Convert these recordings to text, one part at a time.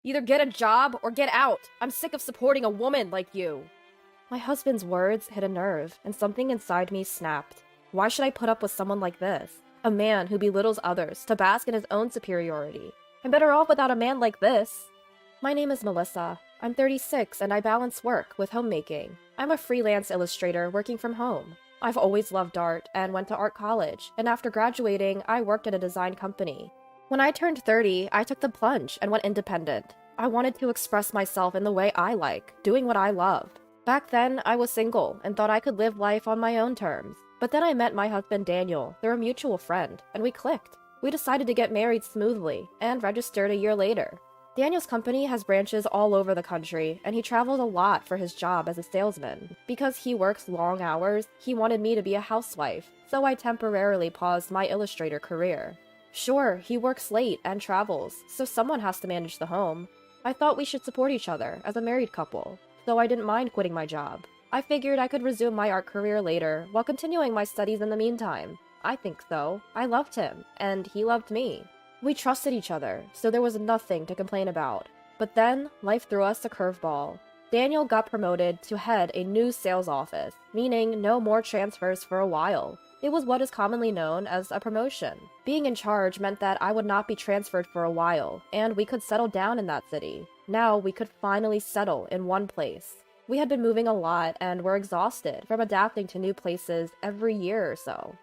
Either get a job or get out. I'm sick of supporting a woman like you. My husband's words hit a nerve, and something inside me snapped. Why should I put up with someone like this? A man who belittles others to bask in his own superiority. I'm better off without a man like this. My name is Melissa. I'm 36 and I balance work with homemaking. I'm a freelance illustrator working from home. I've always loved art and went to art college, and after graduating, I worked at a design company. When I turned 30, I took the plunge and went independent. I wanted to express myself in the way I like, doing what I love. Back then, I was single and thought I could live life on my own terms. But then I met my husband Daniel through a mutual friend, and we clicked. We decided to get married smoothly and registered a year later. Daniel's company has branches all over the country, and he travels a lot for his job as a salesman. Because he works long hours, he wanted me to be a housewife, so I temporarily paused my illustrator career. Sure, he works late and travels, so someone has to manage the home. I thought we should support each other as a married couple, so I didn't mind quitting my job. I figured I could resume my art career later while continuing my studies in the meantime. I think so. I loved him, and he loved me. We trusted each other, so there was nothing to complain about. But then, life threw us a curveball. Daniel got promoted to head a new sales office, meaning no more transfers for a while. It was what is commonly known as a promotion. Being in charge meant that I would not be transferred for a while, and we could settle down in that city. Now we could finally settle in one place. We had been moving a lot and were exhausted from adapting to new places every year or so.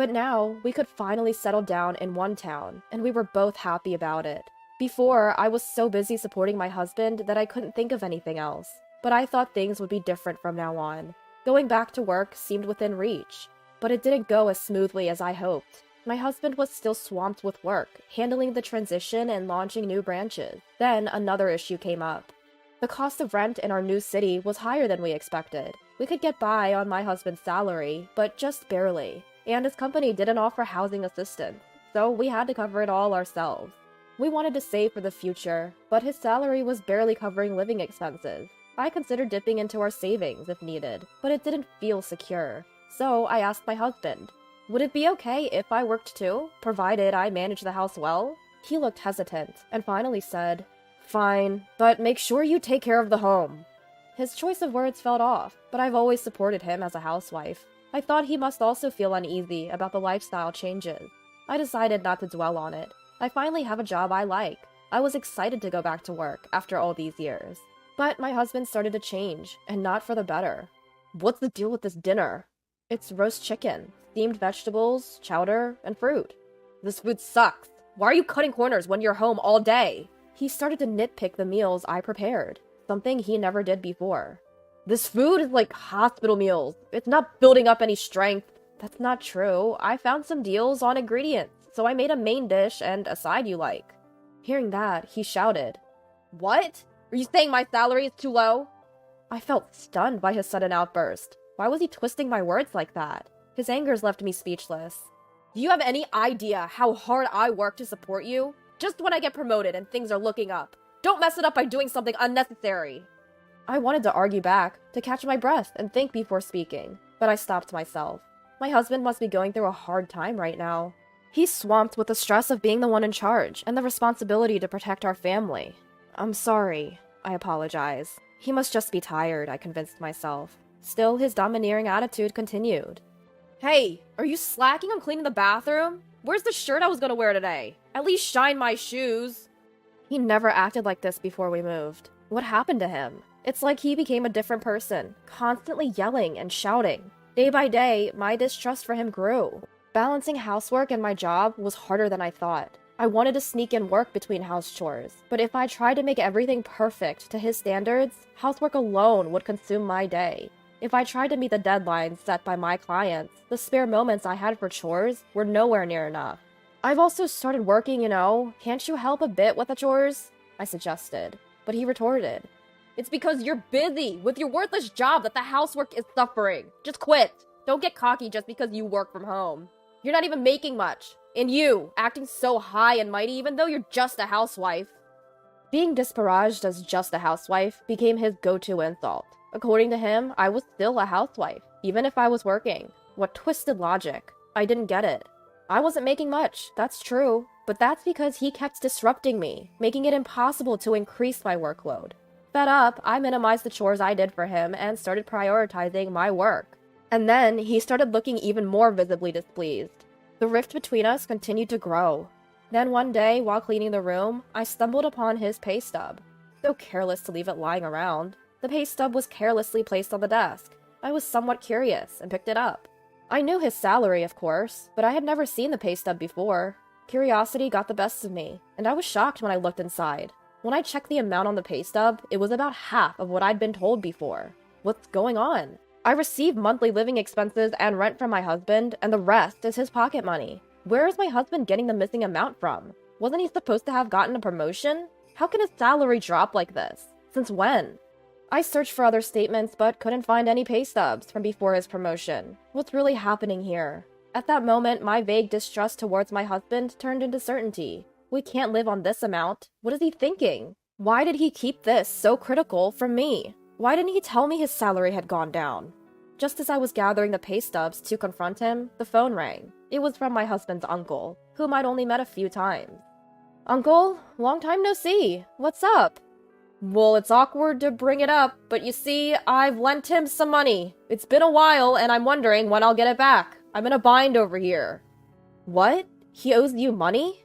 But now, we could finally settle down in one town, and we were both happy about it. Before, I was so busy supporting my husband that I couldn't think of anything else. But I thought things would be different from now on. Going back to work seemed within reach. But it didn't go as smoothly as I hoped. My husband was still swamped with work, handling the transition and launching new branches. Then, another issue came up. The cost of rent in our new city was higher than we expected. We could get by on my husband's salary, but just barely. And his company didn't offer housing assistance, so we had to cover it all ourselves. We wanted to save for the future, but his salary was barely covering living expenses. I considered dipping into our savings if needed, but it didn't feel secure. So I asked my husband, would it be okay if I worked too, provided I managed the house well? He looked hesitant, and finally said, fine, but make sure you take care of the home. His choice of words felt off, but I've always supported him as a housewife. I thought he must also feel uneasy about the lifestyle changes. I decided not to dwell on it. I finally have a job I like. I was excited to go back to work after all these years. But my husband started to change, and not for the better. What's the deal with this dinner? It's roast chicken, steamed vegetables, chowder, and fruit. This food sucks. Why are you cutting corners when you're home all day? He started to nitpick the meals I prepared, something he never did before. This food is like hospital meals. It's not building up any strength. That's not true. I found some deals on ingredients, so I made a main dish and a side you like. Hearing that, he shouted, what? Are you saying my salary is too low? I felt stunned by his sudden outburst. Why was he twisting my words like that? His angers left me speechless. Do you have any idea how hard I work to support you? Just when I get promoted and things are looking up. Don't mess it up by doing something unnecessary. I wanted to argue back, to catch my breath and think before speaking, but I stopped myself. My husband must be going through a hard time right now. He's swamped with the stress of being the one in charge and the responsibility to protect our family. I'm sorry, I apologize. He must just be tired, I convinced myself. Still, his domineering attitude continued. Hey, are you slacking on cleaning the bathroom? Where's the shirt I was gonna wear today? At least shine my shoes. He never acted like this before we moved. What happened to him? It's like he became a different person, constantly yelling and shouting. Day by day, my distrust for him grew. Balancing housework and my job was harder than I thought. I wanted to sneak in work between house chores, but if I tried to make everything perfect to his standards, housework alone would consume my day. If I tried to meet the deadlines set by my clients, the spare moments I had for chores were nowhere near enough. I've also started working, Can't you help a bit with the chores? I suggested, but he retorted, it's because you're busy with your worthless job that the housework is suffering. Just quit. Don't get cocky just because you work from home. You're not even making much. And you, acting so high and mighty even though you're just a housewife. Being disparaged as just a housewife became his go-to insult. According to him, I was still a housewife, even if I was working. What twisted logic. I didn't get it. I wasn't making much, that's true. But that's because he kept disrupting me, making it impossible to increase my workload. Fed up, I minimized the chores I did for him and started prioritizing my work. And then he started looking even more visibly displeased. The rift between us continued to grow. Then one day, while cleaning the room, I stumbled upon his pay stub. So careless to leave it lying around. The pay stub was carelessly placed on the desk. I was somewhat curious and picked it up. I knew his salary, of course, but I had never seen the pay stub before. Curiosity got the best of me, and I was shocked when I looked inside. When I checked the amount on the pay stub, it was about half of what I'd been told before. What's going on? I receive monthly living expenses and rent from my husband, and the rest is his pocket money. Where is my husband getting the missing amount from? Wasn't he supposed to have gotten a promotion? How can his salary drop like this? Since when? I searched for other statements, but couldn't find any pay stubs from before his promotion. What's really happening here? At that moment, my vague distrust towards my husband turned into certainty. We can't live on this amount. What is he thinking? Why did he keep this so critical from me? Why didn't he tell me his salary had gone down? Just as I was gathering the pay stubs to confront him, the phone rang. It was from my husband's uncle, whom I'd only met a few times. "Uncle, long time no see. What's up?" "Well, it's awkward to bring it up, but you see, I've lent him some money. It's been a while, and I'm wondering when I'll get it back. I'm in a bind over here." "What? He owes you money?"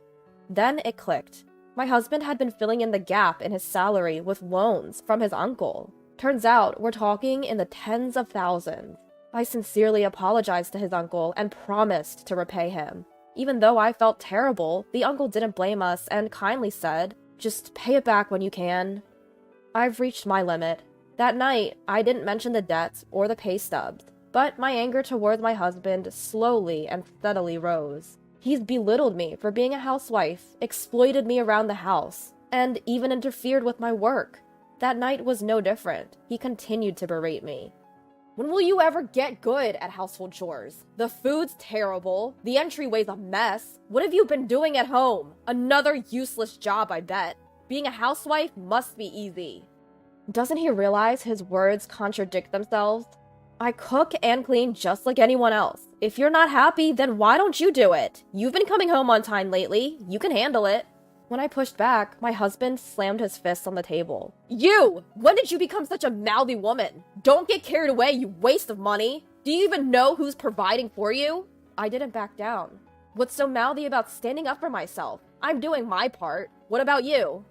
Then it clicked. My husband had been filling in the gap in his salary with loans from his uncle. Turns out, we're talking in the tens of thousands. I sincerely apologized to his uncle and promised to repay him. Even though I felt terrible, the uncle didn't blame us and kindly said, "Just pay it back when you can." I've reached my limit. That night, I didn't mention the debts or the pay stubs, but my anger towards my husband slowly and steadily rose. He's belittled me for being a housewife, exploited me around the house, and even interfered with my work. That night was no different. He continued to berate me. "When will you ever get good at household chores? The food's terrible. The entryway's a mess. What have you been doing at home? Another useless job, I bet. Being a housewife must be easy." Doesn't he realize his words contradict themselves? I cook and clean just like anyone else. If you're not happy, then why don't you do it? You've been coming home on time lately. You can handle it. When I pushed back, my husband slammed his fist on the table. "You! When did you become such a mouthy woman? Don't get carried away, you waste of money. Do you even know who's providing for you?" I didn't back down. What's so mouthy about standing up for myself? I'm doing my part. What about you?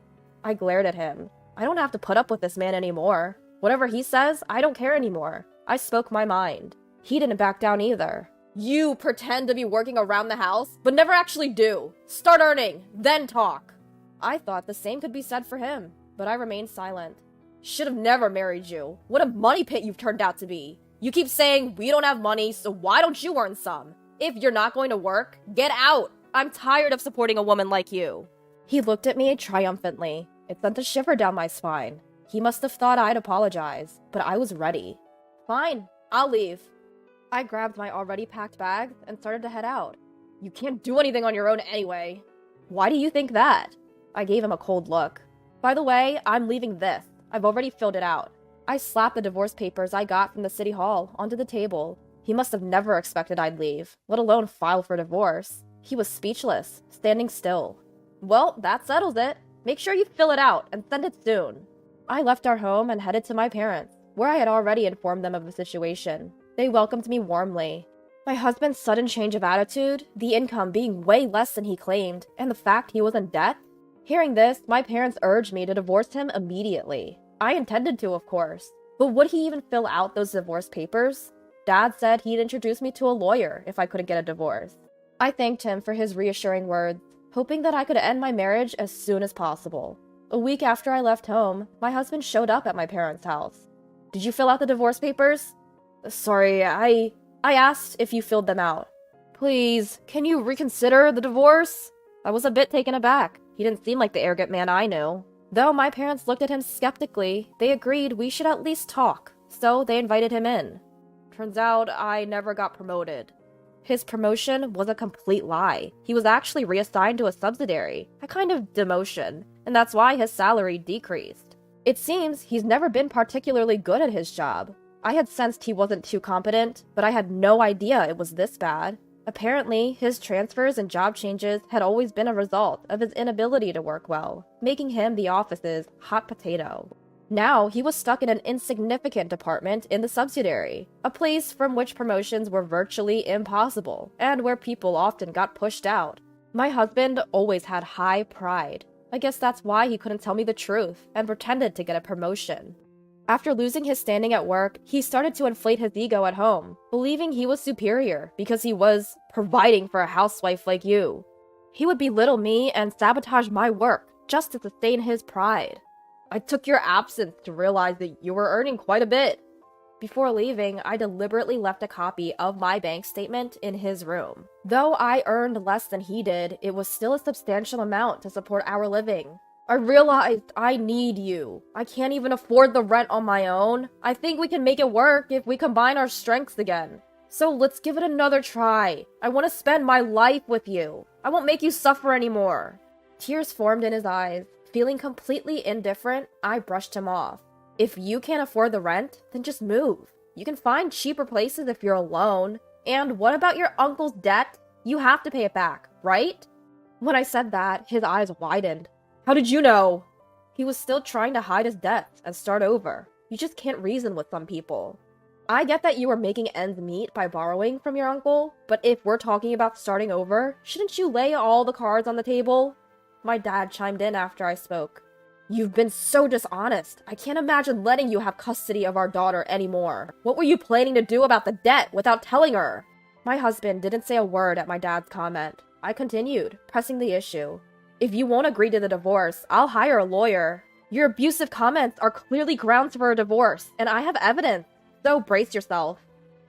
I glared at him. I don't have to put up with this man anymore. Whatever he says, I don't care anymore. I spoke my mind. He didn't back down either. "You pretend to be working around the house, but never actually do. Start earning, then talk." I thought the same could be said for him, but I remained silent. "Should have never married you. What a money pit you've turned out to be. You keep saying we don't have money, so why don't you earn some? If you're not going to work, get out. I'm tired of supporting a woman like you." He looked at me triumphantly. It sent a shiver down my spine. He must have thought I'd apologize, but I was ready. "Fine, I'll leave." I grabbed my already packed bags and started to head out. "You can't do anything on your own anyway." "Why do you think that?" I gave him a cold look. "By the way, I'm leaving this. I've already filled it out." I slapped the divorce papers I got from the city hall onto the table. He must have never expected I'd leave, let alone file for divorce. He was speechless, standing still. "Well, that settles it. Make sure you fill it out and send it soon." I left our home and headed to my parents, where I had already informed them of the situation. They welcomed me warmly. My husband's sudden change of attitude, the income being way less than he claimed, and the fact he was in debt? Hearing this, my parents urged me to divorce him immediately. I intended to, of course. But would he even fill out those divorce papers? Dad said he'd introduce me to a lawyer if I couldn't get a divorce. I thanked him for his reassuring words, hoping that I could end my marriage as soon as possible. A week after I left home, my husband showed up at my parents' house. "Did you fill out the divorce papers?" "Sorry, I asked if you filled them out." "Please, can you reconsider the divorce?" I was a bit taken aback. He didn't seem like the arrogant man I knew. Though my parents looked at him skeptically, they agreed we should at least talk, so they invited him in. Turns out I never got promoted. His promotion was a complete lie. He was actually reassigned to a subsidiary, a kind of demotion, and that's why his salary decreased. It seems he's never been particularly good at his job. I had sensed he wasn't too competent, but I had no idea it was this bad. Apparently, his transfers and job changes had always been a result of his inability to work well, making him the office's hot potato. Now, he was stuck in an insignificant department in the subsidiary, a place from which promotions were virtually impossible, and where people often got pushed out. My husband always had high pride. I guess that's why he couldn't tell me the truth and pretended to get a promotion. After losing his standing at work, he started to inflate his ego at home, believing he was superior because he was providing for a housewife like you. He would belittle me and sabotage my work just to sustain his pride. I took your absence to realize that you were earning quite a bit. Before leaving, I deliberately left a copy of my bank statement in his room. Though I earned less than he did, it was still a substantial amount to support our living. I realized I need you. I can't even afford the rent on my own. I think we can make it work if we combine our strengths again. So let's give it another try. I want to spend my life with you. I won't make you suffer anymore. Tears formed in his eyes. Feeling completely indifferent, I brushed him off. If you can't afford the rent, then just move. You can find cheaper places if you're alone. And what about your uncle's debt? You have to pay it back, right? When I said that, his eyes widened. How did you know? He was still trying to hide his debts and start over. You just can't reason with some people. I get that you were making ends meet by borrowing from your uncle, but if we're talking about starting over, shouldn't you lay all the cards on the table? My dad chimed in after I spoke. You've been so dishonest. I can't imagine letting you have custody of our daughter anymore. What were you planning to do about the debt without telling her? My husband didn't say a word at my dad's comment. I continued, pressing the issue. If you won't agree to the divorce, I'll hire a lawyer. Your abusive comments are clearly grounds for a divorce, and I have evidence, so brace yourself.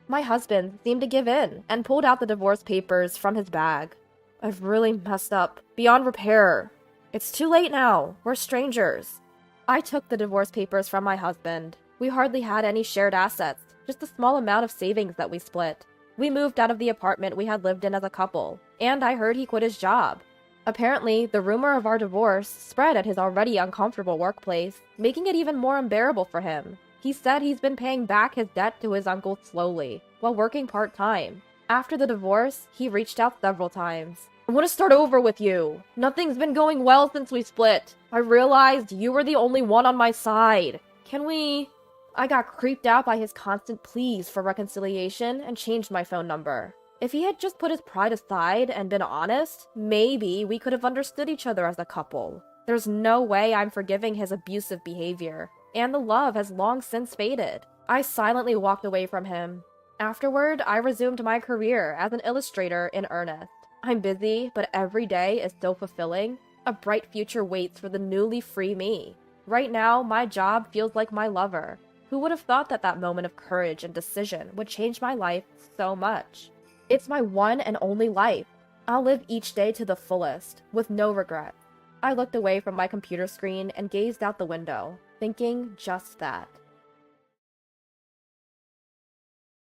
My husband seemed to give in and pulled out the divorce papers from his bag. I've really messed up, beyond repair. It's too late now. We're strangers. I took the divorce papers from my husband. We hardly had any shared assets, just a small amount of savings that we split. We moved out of the apartment we had lived in as a couple, and I heard he quit his job. Apparently, the rumor of our divorce spread at his already uncomfortable workplace, making it even more unbearable for him. He said he's been paying back his debt to his uncle slowly, while working part-time. After the divorce, he reached out several times. I want to start over with you. Nothing's been going well since we split. I realized you were the only one on my side. Can we... I got creeped out by his constant pleas for reconciliation and changed my phone number. If he had just put his pride aside and been honest, maybe we could have understood each other as a couple. There's no way I'm forgiving his abusive behavior, and the love has long since faded. I silently walked away from him. Afterward, I resumed my career as an illustrator in earnest. I'm busy, but every day is so fulfilling. A bright future waits for the newly free me. Right now, my job feels like my lover. Who would have thought that that moment of courage and decision would change my life so much? It's my one and only life. I'll live each day to the fullest, with no regrets. I looked away from my computer screen and gazed out the window, thinking just that.